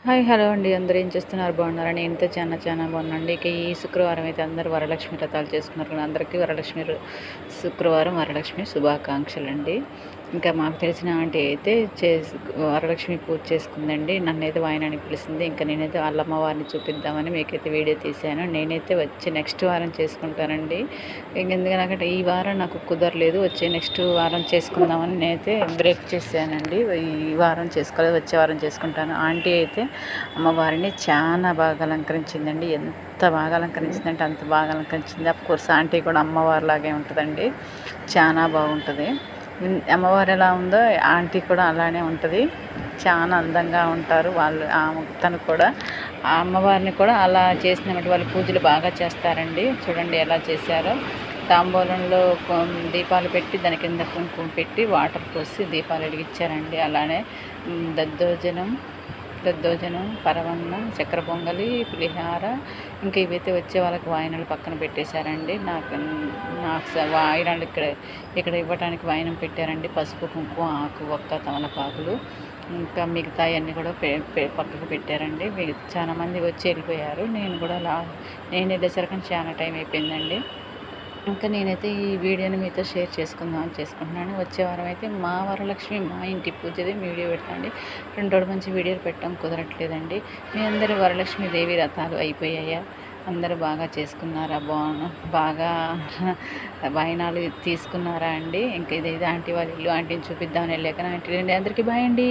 Hi hello అండి. అందరూ ఏం చేస్తున్నారు? బాగున్నారా? నేనైతే చాలా బాగున్నానండి. ఇక ఈ శుక్రవారం అయితే అందరూ వరలక్ష్మి వ్రతాలు చేసుకున్నారు కదా! అందరికీ శుక్రవారం వరలక్ష్మి శుభాకాంక్షలండి. ఇంకా మాకు తెలిసిన ఆంటీ అయితే వరలక్ష్మి పూజ చేసుకుందండి. నన్నైతే వాయినానికి పిలిచింది. ఇంకా నేనైతే వాళ్ళ అమ్మవారిని చూపిద్దామని మీకైతే వీడియో తీశాను. నేనైతే వచ్చి నెక్స్ట్ వారం చేసుకుంటానండి. ఎందుకంటే ఈ వారం నాకు కుదరలేదు. వచ్చే నెక్స్ట్ వారం చేసుకుందామని నేనైతే బ్రేక్ చేశానండి. ఈ వారం చేసుకోలేదు, వచ్చే వారం చేసుకుంటాను. ఆంటీ అయితే అమ్మవారిని చాలా బాగా అలంకరించిందండి. ఎంత బాగా అలంకరించిందంటే అంత బాగా అలంకరించింది. అఫ్కోర్స్ ఆంటీ కూడా అమ్మవారిలాగే ఉంటుందండి. చాలా బాగుంటుంది. అమ్మవారు ఎలా ఉందో ఆంటీ కూడా అలానే ఉంటుంది. చాలా అందంగా ఉంటారు వాళ్ళు. తను కూడా ఆ అమ్మవారిని కూడా అలా చేసినటువంటి వాళ్ళు పూజలు బాగా చేస్తారండి. చూడండి ఎలా చేశారో. తాంబూలంలో దీపాలు పెట్టి దాని కింద కుంకుమ పెట్టి వాటర్ పోసి దీపాలు వెలిగించారండి. అలానే దద్దోజనం పరవన్నం, చక్కెర పొంగలి, పులిహార, ఇంకా ఇవైతే వచ్చే వాళ్ళకి వాయినాలు పక్కన పెట్టేశారండి. నాకు వాయినాలు ఇక్కడ ఇవ్వడానికి వాయినం పెట్టారండి. పసుపు, కుంకుమ, ఆకు, ఒక్క, తమలపాకులు, ఇంకా మిగతాయన్నీ కూడా పక్కకు పెట్టారండి. చాలా మంది వచ్చి వెళ్ళిపోయారు. నేను వెళ్ళేసరికి చాలా టైం అయిపోయిందండి. ఇంకా నేనైతే ఈ వీడియోని మీతో షేర్ చేసుకుంటున్నాను. వచ్చే వారం అయితే మా వరలక్ష్మి మా ఇంటి పూజది వీడియో పెడతాండి. 2 రోజుల మంచి వీడియోలు పెట్టడం కుదరట్లేదండి. మీ అందరి వరలక్ష్మి దేవి రథాలు అయిపోయాయా? అందరూ బాగా చేసుకున్నారా? బాగా వాయినాలు తీసుకున్నారా అండి? ఇంకా ఇది ఆంటీ వాళ్ళ ఇల్లు. ఆంటీని చూపిద్దామని వెళ్ళాక ఆంటీ అందరికీ బాయ్ అండి.